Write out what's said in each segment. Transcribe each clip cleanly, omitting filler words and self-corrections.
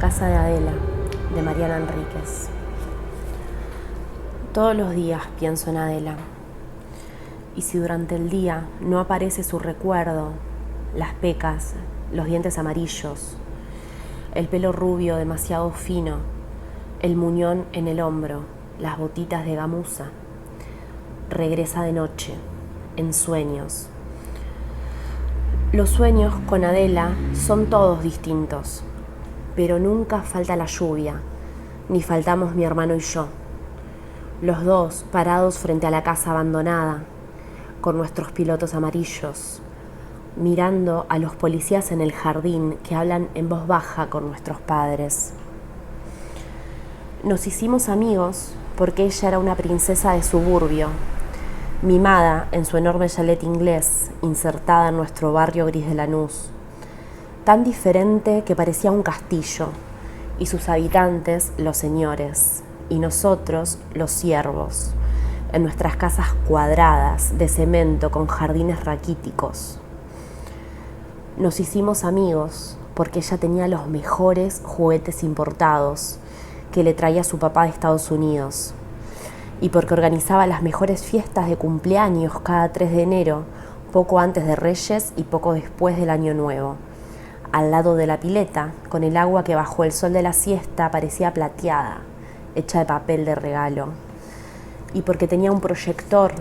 casa de Adela, de Mariana Enríquez. Todos los días pienso en Adela, y si durante el día no aparece su recuerdo, las pecas, los dientes amarillos, el pelo rubio demasiado fino, el muñón en el hombro, las botitas de gamuza, regresa de noche, en sueños. Los sueños con Adela son todos distintos, pero nunca falta la lluvia, ni faltamos mi hermano y yo. Los dos parados frente a la casa abandonada, con nuestros pilotos amarillos, mirando a los policías en el jardín que hablan en voz baja con nuestros padres. Nos hicimos amigos porque ella era una princesa de suburbio, mimada en su enorme chalet inglés, insertada en nuestro barrio gris de Lanús, tan diferente que parecía un castillo, y sus habitantes los señores, y nosotros los siervos, en nuestras casas cuadradas de cemento con jardines raquíticos. Nos hicimos amigos porque ella tenía los mejores juguetes importados que le traía su papá de Estados Unidos, y porque organizaba las mejores fiestas de cumpleaños cada 3 de enero, poco antes de Reyes y poco después del Año Nuevo. Al lado de la pileta, con el agua que bajo el sol de la siesta parecía plateada, hecha de papel de regalo. Y porque tenía un proyector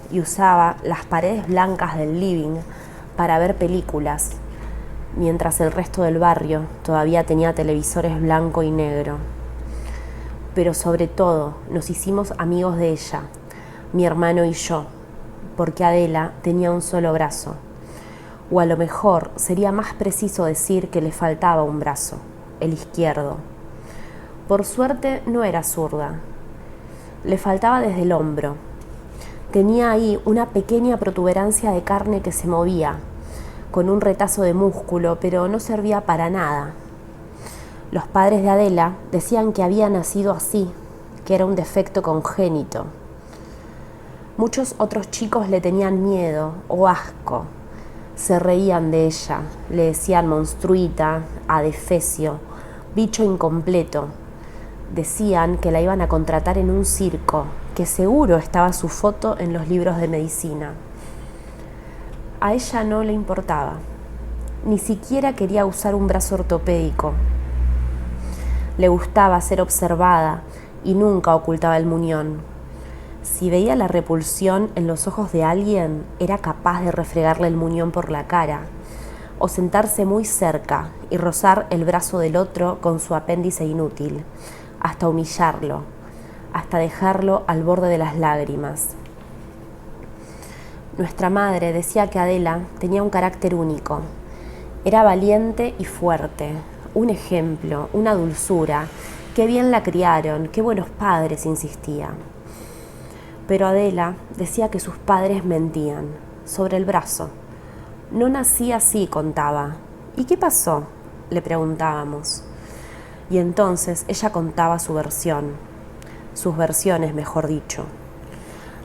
y usaba las paredes blancas del living para ver películas, mientras el resto del barrio todavía tenía televisores blanco y negro. Pero sobre todo nos hicimos amigos de ella, mi hermano y yo, porque Adela tenía un solo brazo. O a lo mejor sería más preciso decir que le faltaba un brazo, el izquierdo. Por suerte no era zurda. Le faltaba desde el hombro. Tenía ahí una pequeña protuberancia de carne que se movía, con un retazo de músculo, pero no servía para nada. Los padres de Adela decían que había nacido así, que era un defecto congénito. Muchos otros chicos le tenían miedo o asco. Se reían de ella, le decían monstruita, adefesio, bicho incompleto. Decían que la iban a contratar en un circo, que seguro estaba su foto en los libros de medicina. A ella no le importaba, ni siquiera quería usar un brazo ortopédico. Le gustaba ser observada y nunca ocultaba el muñón. Si veía la repulsión en los ojos de alguien, era capaz de refregarle el muñón por la cara, o sentarse muy cerca y rozar el brazo del otro con su apéndice inútil, hasta humillarlo, hasta dejarlo al borde de las lágrimas. Nuestra madre decía que Adela tenía un carácter único. Era valiente y fuerte, un ejemplo, una dulzura. Qué bien la criaron, qué buenos padres, insistía. Pero Adela decía que sus padres mentían, sobre el brazo. No nací así, contaba. ¿Y qué pasó?, le preguntábamos. Y entonces ella contaba su versión, sus versiones, mejor dicho.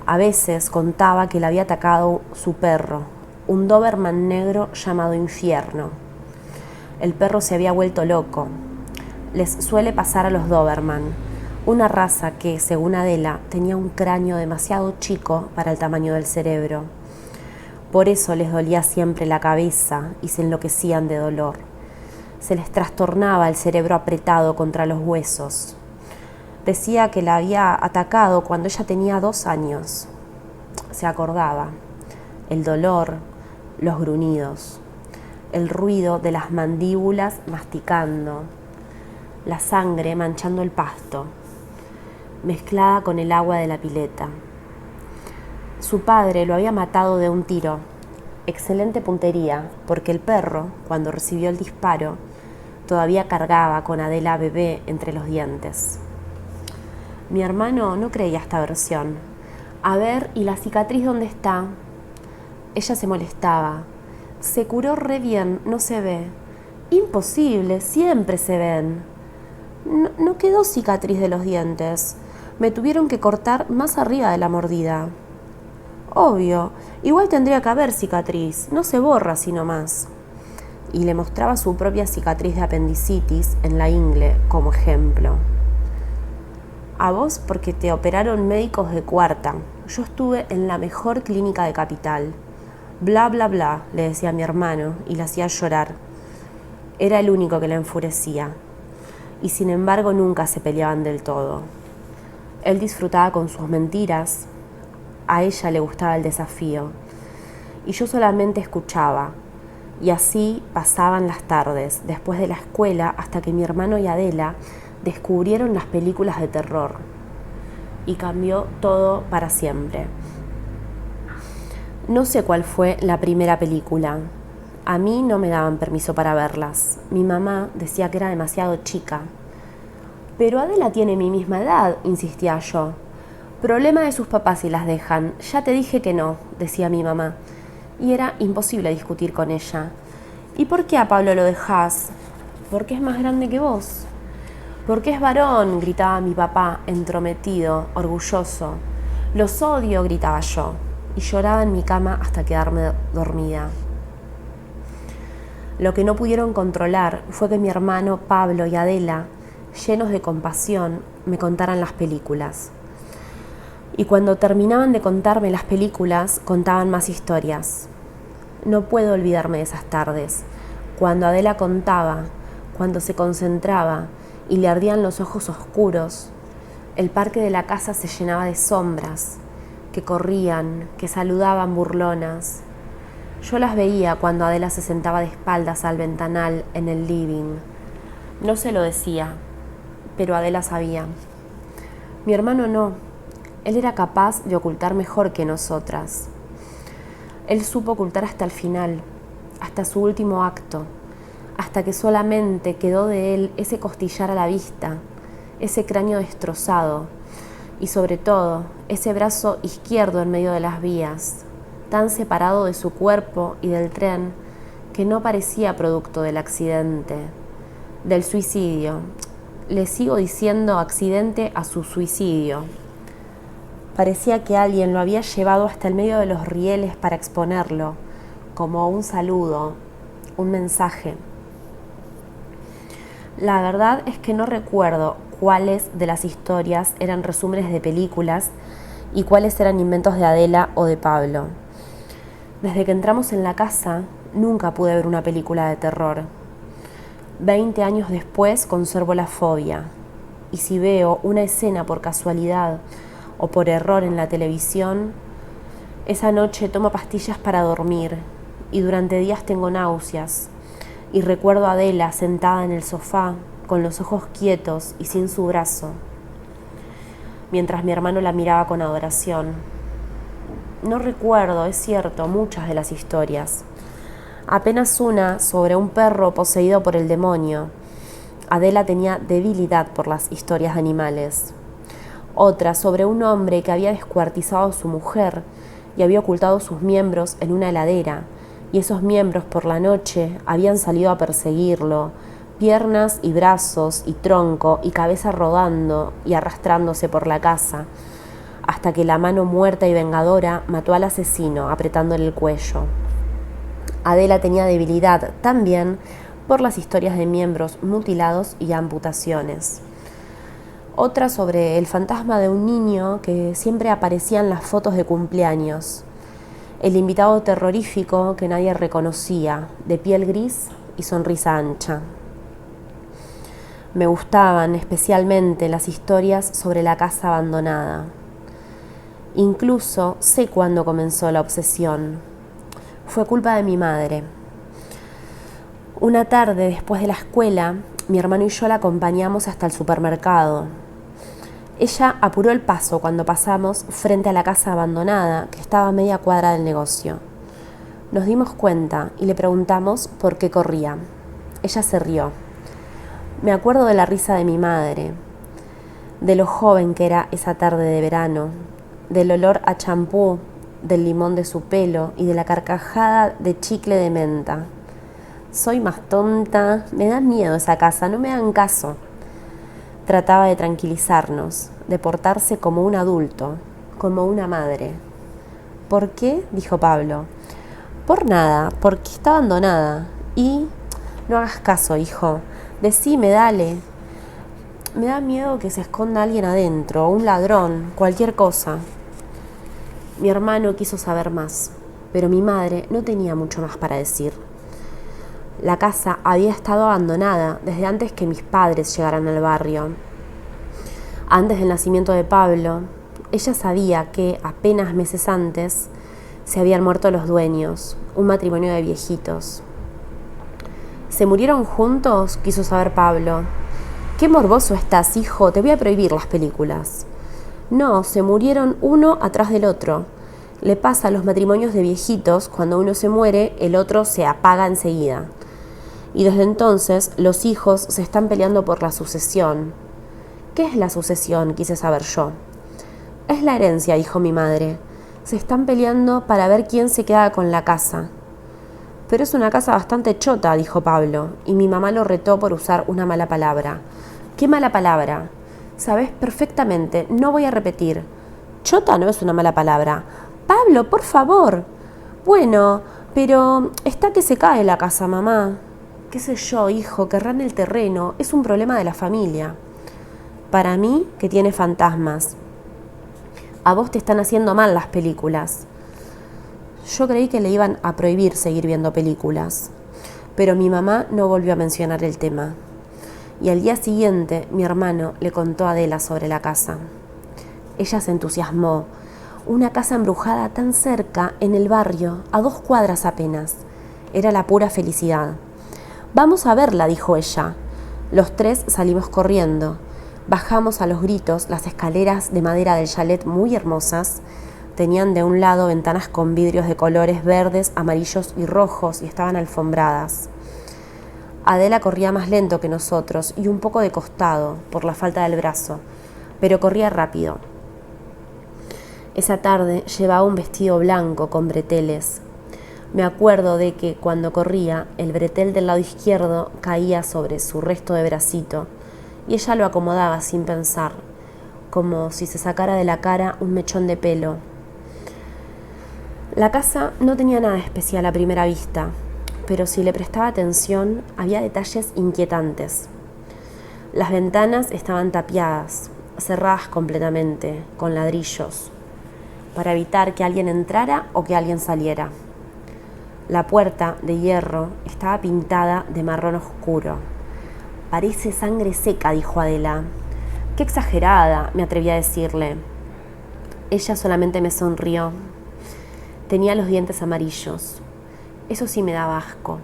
A veces contaba que le había atacado su perro, un Doberman negro llamado Infierno. El perro se había vuelto loco. Les suele pasar a los Doberman, una raza que, según Adela, tenía un cráneo demasiado chico para el tamaño del cerebro. Por eso les dolía siempre la cabeza y se enloquecían de dolor. Se les trastornaba el cerebro apretado contra los huesos. Decía que la había atacado cuando ella tenía 2 años. Se acordaba. El dolor, los gruñidos, el ruido de las mandíbulas masticando, la sangre manchando el pasto, mezclada con el agua de la pileta. Su padre lo había matado de un tiro. Excelente puntería, porque el perro, cuando recibió el disparo, todavía cargaba con Adela bebé entre los dientes. Mi hermano no creía esta versión. A ver, ¿y la cicatriz dónde está? Ella se molestaba. Se curó re bien, no se ve. Imposible, siempre se ven. No quedó cicatriz de los dientes. Me tuvieron que cortar más arriba de la mordida. Obvio, igual tendría que haber cicatriz, no se borra sino más. y le mostraba su propia cicatriz de apendicitis en la ingle como ejemplo. A vos porque te operaron médicos de cuarta. Yo estuve en la mejor clínica de Capital. Bla, bla, bla, le decía a mi hermano y le hacía llorar. Era el único que la enfurecía. Y sin embargo nunca se peleaban del todo. Él disfrutaba con sus mentiras. A ella le gustaba el desafío. Y yo solamente escuchaba. Y así pasaban las tardes, después de la escuela, hasta que mi hermano y Adela descubrieron las películas de terror. Y cambió todo para siempre. No sé cuál fue la primera película. A mí no me daban permiso para verlas. Mi mamá decía que era demasiado chica. Pero Adela tiene mi misma edad, insistía yo. Problema de sus papás si las dejan. Ya te dije que no, decía mi mamá. Y era imposible discutir con ella. ¿Y por qué a Pablo lo dejás? Porque es más grande que vos. Porque es varón, gritaba mi papá, entrometido, orgulloso. Los odio, gritaba yo, y lloraba en mi cama hasta quedarme dormida. Lo que no pudieron controlar fue que mi hermano Pablo y Adela, llenos de compasión, me contaran las películas. Y cuando terminaban de contarme las películas, contaban más historias. No puedo olvidarme de esas tardes, cuando Adela contaba, cuando se concentraba y le ardían los ojos oscuros. El parque de la casa se llenaba de sombras, que corrían, que saludaban burlonas. Yo las veía cuando Adela se sentaba de espaldas al ventanal en el living. No se lo decía, pero Adela sabía. Mi hermano no. Él era capaz de ocultar mejor que nosotras. Él supo ocultar hasta el final, hasta su último acto, hasta que solamente quedó de él ese costillar a la vista, ese cráneo destrozado y sobre todo ese brazo izquierdo en medio de las vías, tan separado de su cuerpo y del tren que no parecía producto del accidente, del suicidio. Le sigo diciendo accidente a su suicidio. Parecía que alguien lo había llevado hasta el medio de los rieles para exponerlo, como un saludo, un mensaje. La verdad es que no recuerdo cuáles de las historias eran resúmenes de películas y cuáles eran inventos de Adela o de Pablo. Desde que entramos en la casa, nunca pude ver una película de terror. 20 años después conservo la fobia, y si veo una escena por casualidad o por error en la televisión, esa noche tomo pastillas para dormir y durante días tengo náuseas. Y recuerdo a Adela sentada en el sofá, con los ojos quietos y sin su brazo, mientras mi hermano la miraba con adoración. No recuerdo, es cierto, muchas de las historias. Apenas una sobre un perro poseído por el demonio. Adela tenía debilidad por las historias de animales. Otra sobre un hombre que había descuartizado a su mujer y había ocultado sus miembros en una heladera, y esos miembros por la noche habían salido a perseguirlo, piernas y brazos y tronco y cabeza rodando y arrastrándose por la casa, hasta que la mano muerta y vengadora mató al asesino apretándole el cuello. Adela tenía debilidad también por las historias de miembros mutilados y amputaciones. Otra sobre el fantasma de un niño que siempre aparecía en las fotos de cumpleaños. El invitado terrorífico que nadie reconocía, de piel gris y sonrisa ancha. Me gustaban especialmente las historias sobre la casa abandonada. Incluso sé cuándo comenzó la obsesión. Fue culpa de mi madre. Una tarde después de la escuela, mi hermano y yo la acompañamos hasta el supermercado. Ella apuró el paso cuando pasamos frente a la casa abandonada, que estaba a media cuadra del negocio. Nos dimos cuenta y le preguntamos por qué corría. Ella se rió. Me acuerdo de la risa de mi madre, de lo joven que era esa tarde de verano, del olor a champú, del limón de su pelo y de la carcajada de chicle de menta. Soy más tonta, me da miedo esa casa, no me hagan caso. Trataba de tranquilizarnos, de portarse como un adulto, como una madre. ¿Por qué?, dijo Pablo. Por nada, porque está abandonada. ¿Y No hagas caso, hijo. Decime, dale. Me da miedo que se esconda alguien adentro, un ladrón, cualquier cosa. Mi hermano quiso saber más, pero mi madre no tenía mucho más para decir. La casa había estado abandonada desde antes que mis padres llegaran al barrio. Antes del nacimiento de Pablo, ella sabía que apenas meses antes se habían muerto los dueños, un matrimonio de viejitos. ¿Se murieron juntos?, quiso saber Pablo. Qué morboso estás, hijo, te voy a prohibir las películas. No, se murieron uno atrás del otro. Le pasa a los matrimonios de viejitos, cuando uno se muere, el otro se apaga enseguida. Y desde entonces los hijos se están peleando por la sucesión. ¿Qué es la sucesión?, quise saber yo. Es la herencia, dijo mi madre. Se están peleando para ver quién se queda con la casa. Pero es una casa bastante chota, dijo Pablo, y mi mamá lo retó por usar una mala palabra. ¿Qué mala palabra? Sabes perfectamente, no voy a repetir. Chota no es una mala palabra. Pablo, por favor. Bueno, pero está que se cae la casa, mamá. Qué sé yo, hijo, querrán el terreno, es un problema de la familia. Para mí, que tiene fantasmas. A vos te están haciendo mal las películas. Yo creí que le iban a prohibir seguir viendo películas, pero mi mamá no volvió a mencionar el tema. Y al día siguiente mi hermano le contó a Adela sobre la casa. Ella se entusiasmó. Una casa embrujada tan cerca, en el barrio, a 2 cuadras apenas. Era la pura felicidad. Vamos a verla, dijo ella. Los 3 salimos corriendo. Bajamos a los gritos las escaleras de madera del chalet muy hermosas. Tenían de un lado ventanas con vidrios de colores verdes, amarillos y rojos y estaban alfombradas. Adela corría más lento que nosotros y un poco de costado por la falta del brazo, pero corría rápido. Esa tarde llevaba un vestido blanco con breteles. Me acuerdo de que cuando corría, el bretel del lado izquierdo caía sobre su resto de bracito y ella lo acomodaba sin pensar, como si se sacara de la cara un mechón de pelo. La casa no tenía nada especial a primera vista, pero si le prestaba atención, había detalles inquietantes. Las ventanas estaban tapiadas, cerradas completamente, con ladrillos, para evitar que alguien entrara o que alguien saliera. La puerta, de hierro, estaba pintada de marrón oscuro. Parece sangre seca, dijo Adela. Qué exagerada, me atreví a decirle. Ella solamente me sonrió. Tenía los dientes amarillos. Eso sí me daba asco.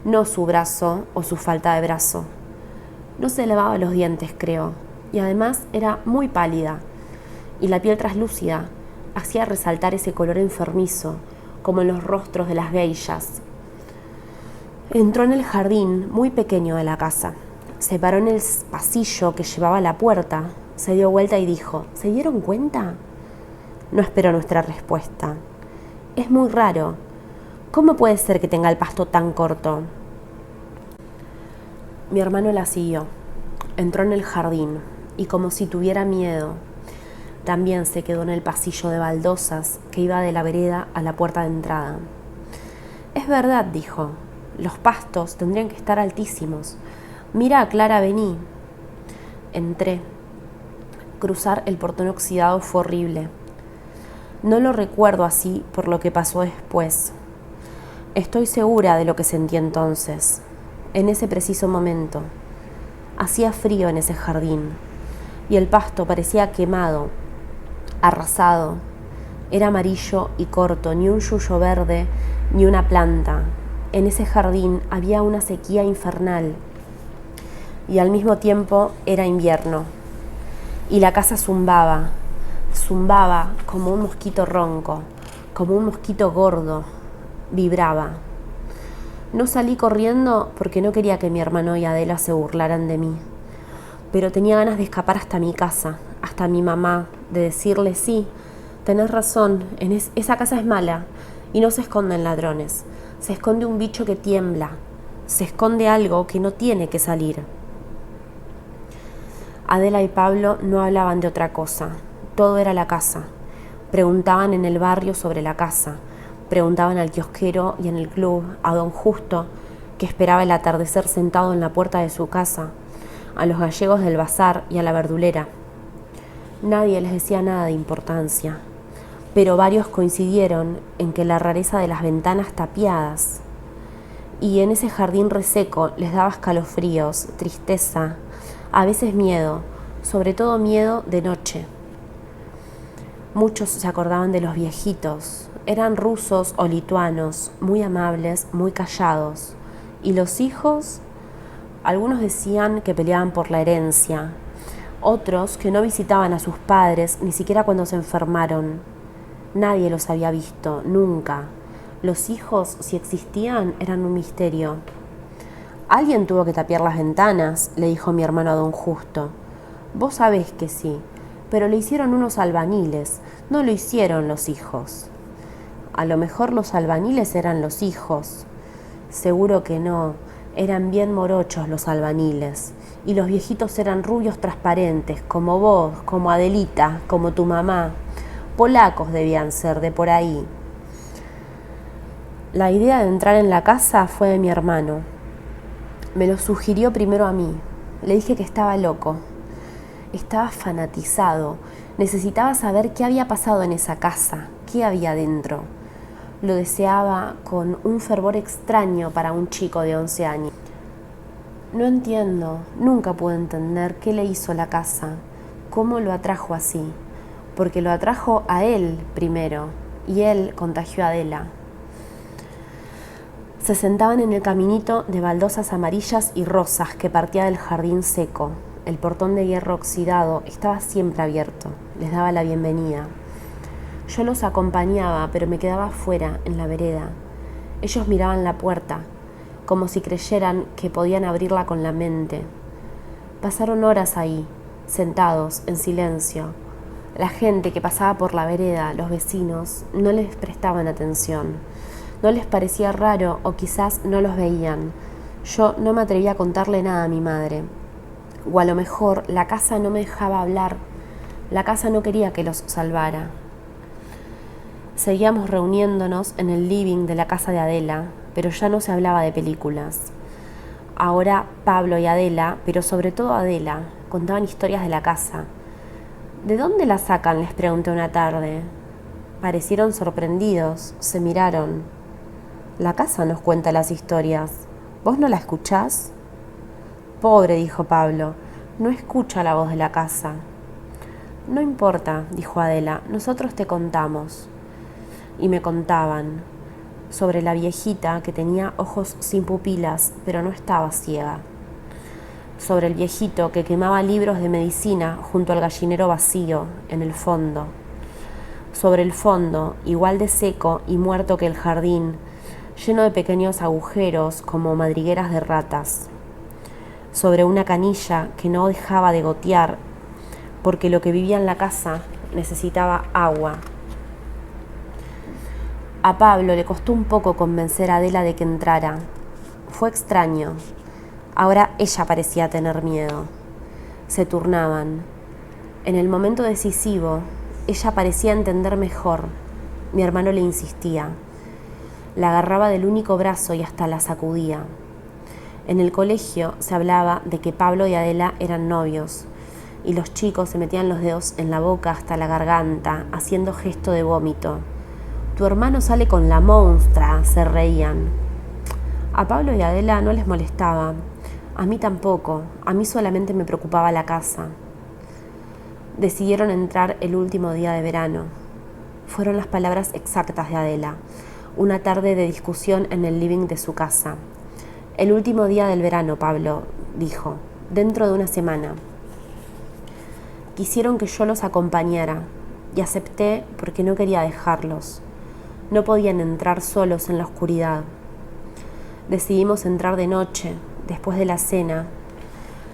No su brazo o su falta de brazo. No se lavaba los dientes, creo. Y además era muy pálida. Y la piel traslúcida hacía resaltar ese color enfermizo, como en los rostros de las geishas. Entró en el jardín muy pequeño de la casa. Se paró en el pasillo que llevaba a la puerta. Se dio vuelta y dijo, ¿se dieron cuenta? No esperó nuestra respuesta. Es muy raro. ¿Cómo puede ser que tenga el pasto tan corto? Mi hermano la siguió. Entró en el jardín y como si tuviera miedo, también se quedó en el pasillo de baldosas que iba de la vereda a la puerta de entrada. Es verdad, dijo. Los pastos tendrían que estar altísimos. Mira, Clara, vení. Entré. Cruzar el portón oxidado fue horrible. No lo recuerdo así por lo que pasó después. Estoy segura de lo que sentí entonces, en ese preciso momento. Hacía frío en ese jardín y el pasto parecía quemado, arrasado. Era amarillo y corto, ni un yuyo verde, ni una planta. En ese jardín había una sequía infernal y al mismo tiempo era invierno. Y la casa zumbaba como un mosquito ronco, como un mosquito gordo, vibraba. No salí corriendo porque no quería que mi hermano y Adela se burlaran de mí, pero tenía ganas de escapar hasta mi casa, hasta mi mamá, de decirle, sí, tenés razón, esa casa es mala y no se esconden ladrones, se esconde un bicho que tiembla, se esconde algo que no tiene que salir. Adela y Pablo no hablaban de otra cosa, todo era la casa. Preguntaban en el barrio sobre la casa, preguntaban al kiosquero y en el club, a don Justo, que esperaba el atardecer sentado en la puerta de su casa, a los gallegos del bazar y a la verdulera. Nadie les decía nada de importancia, pero varios coincidieron en que la rareza de las ventanas tapiadas y en ese jardín reseco les daba escalofríos, tristeza, a veces miedo, sobre todo miedo de noche. Muchos se acordaban de los viejitos, eran rusos o lituanos, muy amables, muy callados. Y los hijos, algunos decían que peleaban por la herencia, otros que no visitaban a sus padres ni siquiera cuando se enfermaron. Nadie los había visto, nunca. Los hijos, si existían, eran un misterio. Alguien tuvo que tapiar las ventanas, le dijo mi hermano a don Justo. Vos sabés que sí, pero lo hicieron unos albañiles, no lo hicieron los hijos. A lo mejor los albañiles eran los hijos. Seguro que no, eran bien morochos los albañiles, y los viejitos eran rubios transparentes, como vos, como Adelita, como tu mamá. Polacos debían ser, de por ahí. La idea de entrar en la casa fue de mi hermano. Me lo sugirió primero a mí. Le dije que estaba loco. Estaba fanatizado. Necesitaba saber qué había pasado en esa casa, qué había dentro. Lo deseaba con un fervor extraño para un chico de 11 años. No entiendo, nunca pude entender qué le hizo la casa, cómo lo atrajo así, porque lo atrajo a él primero, y él contagió a Adela. Se sentaban en el caminito de baldosas amarillas y rosas que partía del jardín seco. El portón de hierro oxidado estaba siempre abierto, les daba la bienvenida. Yo los acompañaba, pero me quedaba afuera, en la vereda. Ellos miraban la puerta, como si creyeran que podían abrirla con la mente. Pasaron horas ahí, sentados, en silencio. La gente que pasaba por la vereda, los vecinos, no les prestaban atención. No les parecía raro o quizás no los veían. Yo no me atrevía a contarle nada a mi madre. O a lo mejor la casa no me dejaba hablar. La casa no quería que los salvara. Seguíamos reuniéndonos en el living de la casa de Adela, pero ya no se hablaba de películas. Ahora Pablo y Adela, pero sobre todo Adela, contaban historias de la casa. ¿De dónde la sacan?, les pregunté una tarde. Parecieron sorprendidos, se miraron. La casa nos cuenta las historias. ¿Vos no la escuchás? Pobre, dijo Pablo, no escucha la voz de la casa. No importa, dijo Adela, nosotros te contamos. Y me contaban sobre la viejita que tenía ojos sin pupilas, pero no estaba ciega. Sobre el viejito que quemaba libros de medicina junto al gallinero vacío, en el fondo. Sobre el fondo, igual de seco y muerto que el jardín, lleno de pequeños agujeros como madrigueras de ratas. Sobre una canilla que no dejaba de gotear, porque lo que vivía en la casa necesitaba agua. A Pablo le costó un poco convencer a Adela de que entrara. Fue extraño. Ahora ella parecía tener miedo. Se turnaban. En el momento decisivo, ella parecía entender mejor. Mi hermano le insistía. La agarraba del único brazo y hasta la sacudía. En el colegio se hablaba de que Pablo y Adela eran novios, y los chicos se metían los dedos en la boca hasta la garganta, haciendo gesto de vómito. Tu hermano sale con la monstrua, se reían. A Pablo y Adela no les molestaba, a mí tampoco, a mí solamente me preocupaba la casa. Decidieron entrar el último día de verano. Fueron las palabras exactas de Adela, una tarde de discusión en el living de su casa. El último día del verano, Pablo, dijo, dentro de una semana. Quisieron que yo los acompañara y acepté porque no quería dejarlos. No podían entrar solos en la oscuridad. Decidimos entrar de noche, después de la cena.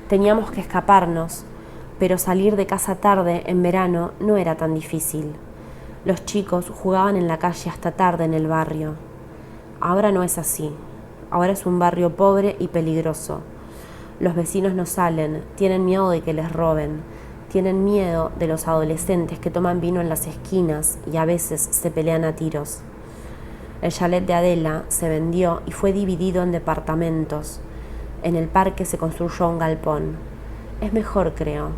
Teníamos que escaparnos, pero salir de casa tarde en verano no era tan difícil. Los chicos jugaban en la calle hasta tarde en el barrio. Ahora no es así. Ahora es un barrio pobre y peligroso. Los vecinos no salen, tienen miedo de que les roben, tienen miedo de los adolescentes que toman vino en las esquinas y a veces se pelean a tiros. El chalet de Adela se vendió y fue dividido en departamentos. En el parque se construyó un galpón. Es mejor, creo.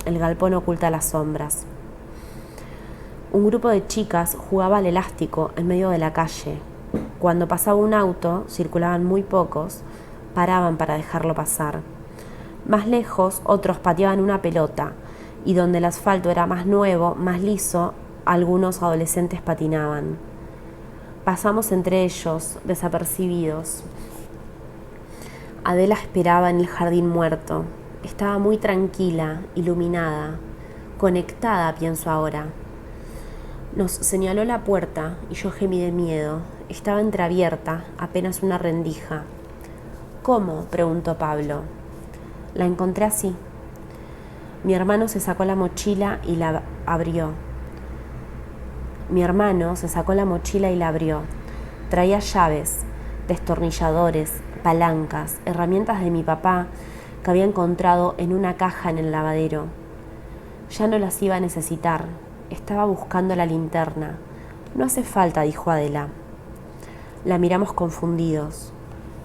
El galpón oculta las sombras. Un grupo de chicas jugaba al elástico en medio de la calle. Cuando pasaba un auto, circulaban muy pocos, paraban para dejarlo pasar. Más lejos, otros pateaban una pelota, y donde el asfalto era más nuevo, más liso, algunos adolescentes patinaban. Pasamos entre ellos, desapercibidos. Adela esperaba en el jardín muerto. Estaba muy tranquila, iluminada, conectada, pienso ahora. Nos señaló la puerta y yo gemí de miedo. Estaba entreabierta, apenas una rendija. ¿Cómo?, preguntó Pablo. La encontré así. Mi hermano se sacó la mochila y la abrió. Traía llaves, destornilladores, palancas, herramientas de mi papá que había encontrado en una caja en el lavadero. Ya no las iba a necesitar. Estaba buscando la linterna. No hace falta, dijo Adela. La miramos confundidos.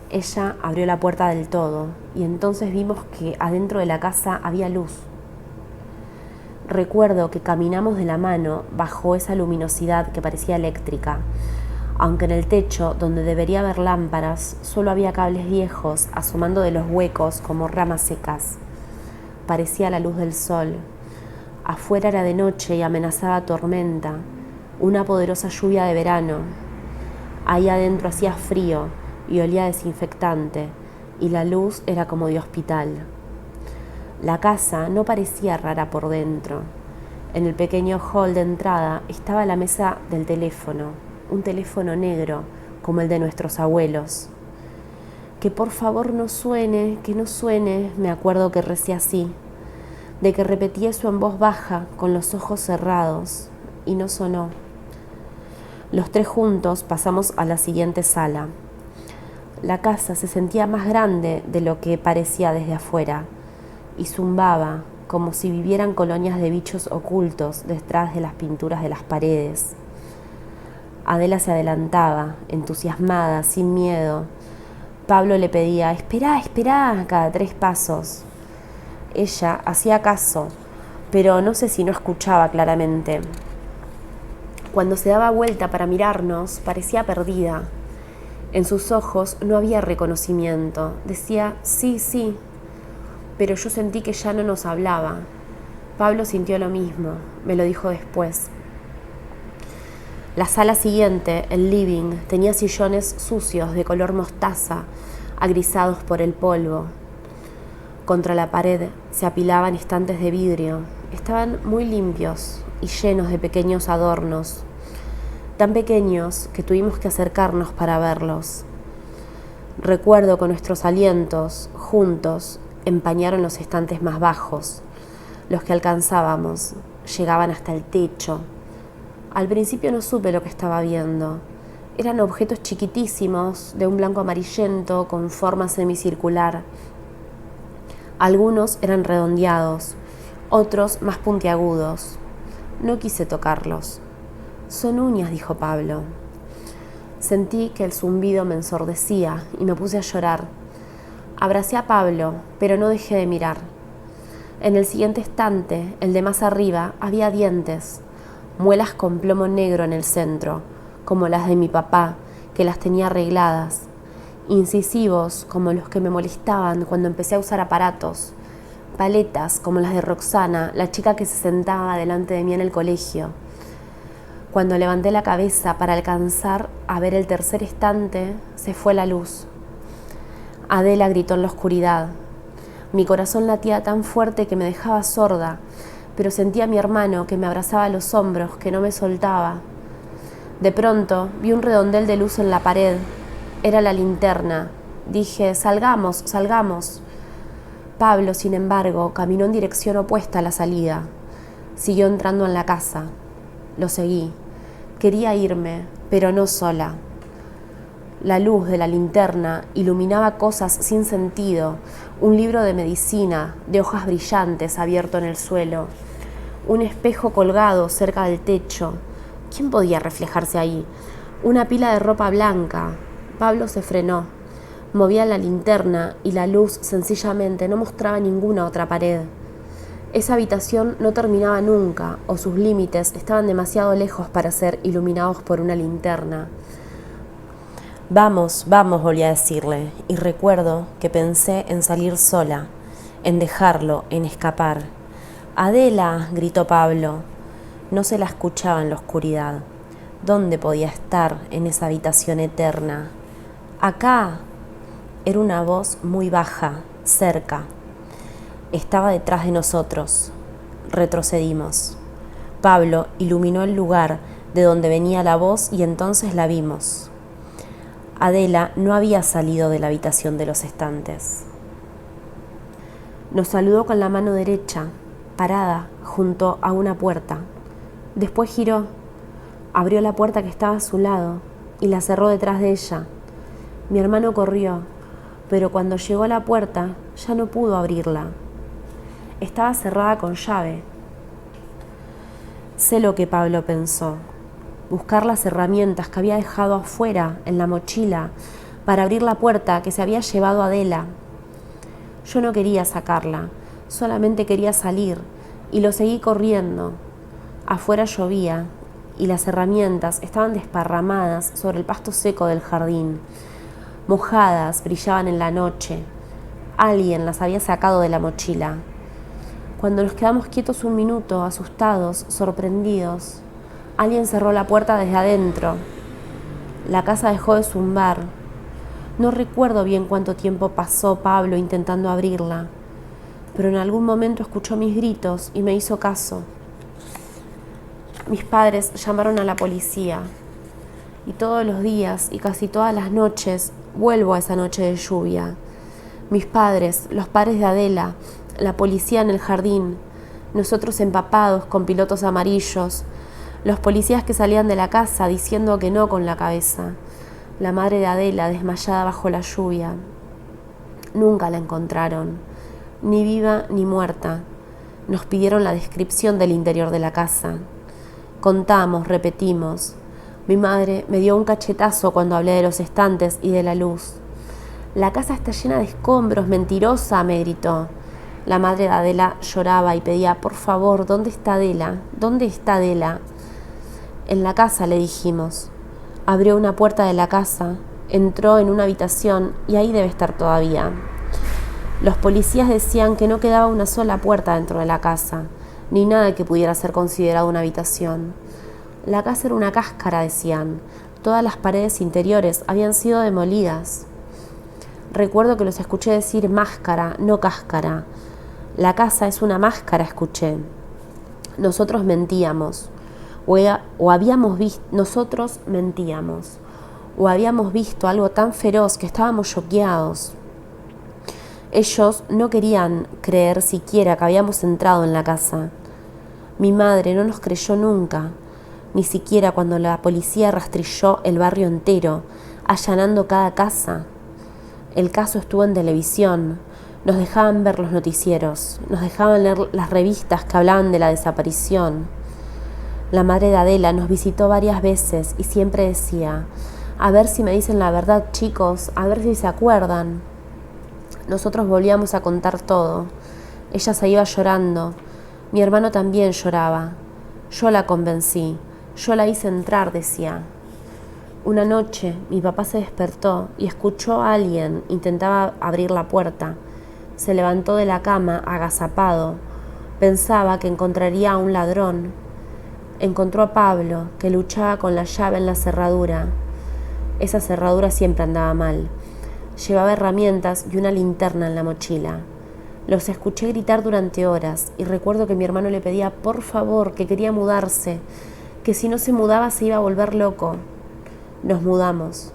Ella abrió la puerta del todo y entonces vimos que adentro de la casa había luz. Recuerdo que caminamos de la mano bajo esa luminosidad que parecía eléctrica, aunque en el techo, donde debería haber lámparas, solo había cables viejos asomando de los huecos como ramas secas. Parecía la luz del sol. Afuera era de noche y amenazaba tormenta, una poderosa lluvia de verano. Ahí adentro hacía frío y olía a desinfectante, y la luz era como de hospital. La casa no parecía rara por dentro. En el pequeño hall de entrada estaba la mesa del teléfono, un teléfono negro, como el de nuestros abuelos. Que por favor no suene, que no suene, me acuerdo que recé así, de que repetí eso en voz baja, con los ojos cerrados, y no sonó. Los tres juntos pasamos a la siguiente sala. La casa se sentía más grande de lo que parecía desde afuera, y zumbaba, como si vivieran colonias de bichos ocultos detrás de las pinturas de las paredes. Adela se adelantaba, entusiasmada, sin miedo. Pablo le pedía, «Esperá, esperá», cada 3 pasos. Ella hacía caso, pero no sé si no escuchaba claramente. Cuando se daba vuelta para mirarnos, parecía perdida. En sus ojos no había reconocimiento. Decía, «Sí, sí», pero yo sentí que ya no nos hablaba. Pablo sintió lo mismo, me lo dijo después. La sala siguiente, el living, tenía sillones sucios de color mostaza, agrisados por el polvo. Contra la pared se apilaban estantes de vidrio. Estaban muy limpios y llenos de pequeños adornos, tan pequeños que tuvimos que acercarnos para verlos. Recuerdo que nuestros alientos, juntos, empañaron los estantes más bajos. Los que alcanzábamos llegaban hasta el techo. Al principio no supe lo que estaba viendo. Eran objetos chiquitísimos, de un blanco amarillento, con forma semicircular. Algunos eran redondeados, otros más puntiagudos. No quise tocarlos. «Son uñas», dijo Pablo. Sentí que el zumbido me ensordecía y me puse a llorar. Abracé a Pablo, pero no dejé de mirar. En el siguiente estante, el de más arriba, había dientes, muelas con plomo negro en el centro, como las de mi papá, que las tenía arregladas, incisivos como los que me molestaban cuando empecé a usar aparatos, paletas como las de Roxana, la chica que se sentaba delante de mí en el colegio. Cuando levanté la cabeza para alcanzar a ver el tercer estante, se fue la luz. Adela gritó en la oscuridad. Mi corazón latía tan fuerte que me dejaba sorda, pero sentía a mi hermano que me abrazaba los hombros, que no me soltaba. De pronto vi un redondel de luz en la pared. Era la linterna. Dije, «Salgamos, salgamos». Pablo, sin embargo, caminó en dirección opuesta a la salida. Siguió entrando en la casa. Lo seguí. Quería irme, pero no sola. La luz de la linterna iluminaba cosas sin sentido, un libro de medicina, de hojas brillantes abierto en el suelo, un espejo colgado cerca del techo. ¿Quién podía reflejarse ahí? Una pila de ropa blanca. Pablo se frenó. Movía la linterna y la luz sencillamente no mostraba ninguna otra pared. Esa habitación no terminaba nunca, o sus límites estaban demasiado lejos para ser iluminados por una linterna. Vamos, vamos, volví a decirle, y recuerdo que pensé en salir sola, en dejarlo, en escapar. Adela, gritó Pablo. No se la escuchaba en la oscuridad. ¿Dónde podía estar en esa habitación eterna? Acá. Era una voz muy baja, cerca. Estaba detrás de nosotros. Retrocedimos. Pablo iluminó el lugar de donde venía la voz y entonces la vimos. Adela no había salido de la habitación de los estantes. Nos saludó con la mano derecha, parada junto a una puerta. Después giró, abrió la puerta que estaba a su lado y la cerró detrás de ella. Mi hermano corrió, pero cuando llegó a la puerta ya no pudo abrirla. Estaba cerrada con llave. Sé lo que Pablo pensó. Buscar las herramientas que había dejado afuera en la mochila para abrir la puerta que se había llevado Adela. Yo no quería sacarla, solamente quería salir y lo seguí corriendo. Afuera llovía y las herramientas estaban desparramadas sobre el pasto seco del jardín. Mojadas, brillaban en la noche. Alguien las había sacado de la mochila. Cuando nos quedamos quietos un minuto, asustados, sorprendidos, alguien cerró la puerta desde adentro. La casa dejó de zumbar. No recuerdo bien cuánto tiempo pasó Pablo intentando abrirla, pero en algún momento escuchó mis gritos y me hizo caso. Mis padres llamaron a la policía y todos los días y casi todas las noches vuelvo a esa noche de lluvia. Mis padres, los padres de Adela, la policía en el jardín, nosotros empapados con pilotos amarillos, los policías que salían de la casa diciendo que no con la cabeza, la madre de Adela desmayada bajo la lluvia. Nunca la encontraron, ni viva ni muerta. Nos pidieron la descripción del interior de la casa. Contamos, repetimos. Mi madre me dio un cachetazo cuando hablé de los estantes y de la luz. La casa está llena de escombros, mentirosa, me gritó. La madre de Adela lloraba y pedía, por favor, ¿dónde está Adela? ¿Dónde está Adela? En la casa, le dijimos. Abrió una puerta de la casa, entró en una habitación y ahí debe estar todavía. Los policías decían que no quedaba una sola puerta dentro de la casa, ni nada que pudiera ser considerado una habitación. La casa era una cáscara, decían. Todas las paredes interiores habían sido demolidas. Recuerdo que los escuché decir máscara, no cáscara. La casa es una máscara, escuché. Nosotros mentíamos. Nosotros mentíamos. O habíamos visto algo tan feroz que estábamos choqueados. Ellos no querían creer siquiera que habíamos entrado en la casa. Mi madre no nos creyó nunca, ni siquiera cuando la policía rastrilló el barrio entero, allanando cada casa. El caso estuvo en televisión, nos dejaban ver los noticieros, nos dejaban leer las revistas que hablaban de la desaparición. La madre de Adela nos visitó varias veces y siempre decía, a ver si me dicen la verdad, chicos, a ver si se acuerdan. Nosotros volvíamos a contar todo. Ella se iba llorando. Mi hermano también lloraba. Yo la convencí. Yo la hice entrar, decía. Una noche mi papá se despertó y escuchó a alguien. Intentaba abrir la puerta. Se levantó de la cama, agazapado. Pensaba que encontraría a un ladrón. Encontró a Pablo, que luchaba con la llave en la cerradura. Esa cerradura siempre andaba mal. Llevaba herramientas y una linterna en la mochila. Los escuché gritar durante horas y recuerdo que mi hermano le pedía por favor, que quería mudarse, que si no se mudaba se iba a volver loco. Nos mudamos.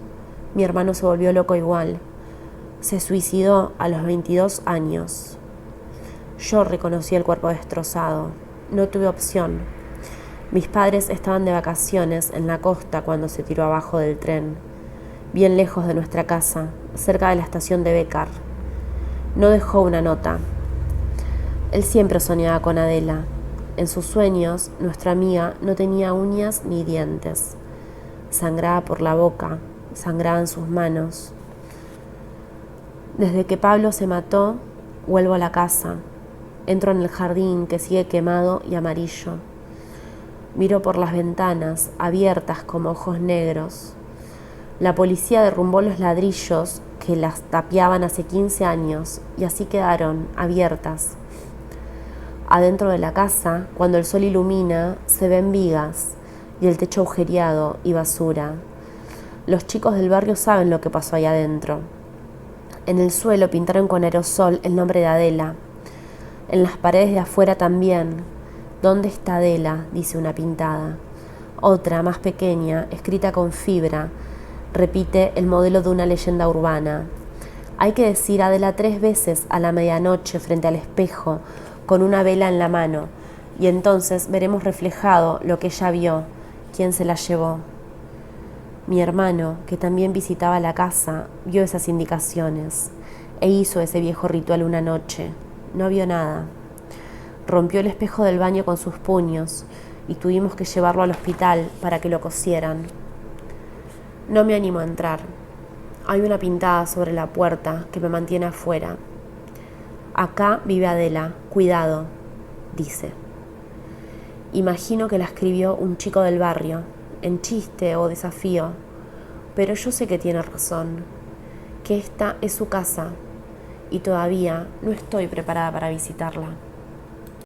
Mi hermano se volvió loco igual. Se suicidó a los 22 años. Yo reconocí el cuerpo destrozado. No tuve opción. Mis padres estaban de vacaciones en la costa cuando se tiró abajo del tren, bien lejos de nuestra casa, cerca de la estación de Bécar. No dejó una nota. Él siempre soñaba con Adela. En sus sueños, nuestra amiga no tenía uñas ni dientes. sangraba por la boca, sangraban sus manos. Desde que Pablo se mató, vuelvo a la casa. Entro en el jardín que sigue quemado y amarillo. Miro por las ventanas, abiertas como ojos negros. La policía derrumbó los ladrillos que las tapiaban hace 15 años y así quedaron, abiertas. Adentro de la casa, cuando el sol ilumina, se ven vigas y el techo agujereado y basura. Los chicos del barrio saben lo que pasó ahí adentro. En el suelo pintaron con aerosol el nombre de Adela. En las paredes de afuera también. ¿Dónde está Adela?, dice una pintada. Otra, más pequeña, escrita con fibra, repite el modelo de una leyenda urbana. Hay que decir Adela 3 veces a la medianoche frente al espejo, con una vela en la mano, y entonces veremos reflejado lo que ella vio, quién se la llevó. Mi hermano, que también visitaba la casa, vio esas indicaciones e hizo ese viejo ritual una noche. No vio nada. Rompió el espejo del baño con sus puños y tuvimos que llevarlo al hospital para que lo cosieran. No me animo a entrar. Hay una pintada sobre la puerta que me mantiene afuera. Acá vive Adela, cuidado, dice. Imagino que la escribió un chico del barrio, en chiste o desafío, pero yo sé que tiene razón, que esta es su casa y todavía no estoy preparada para visitarla.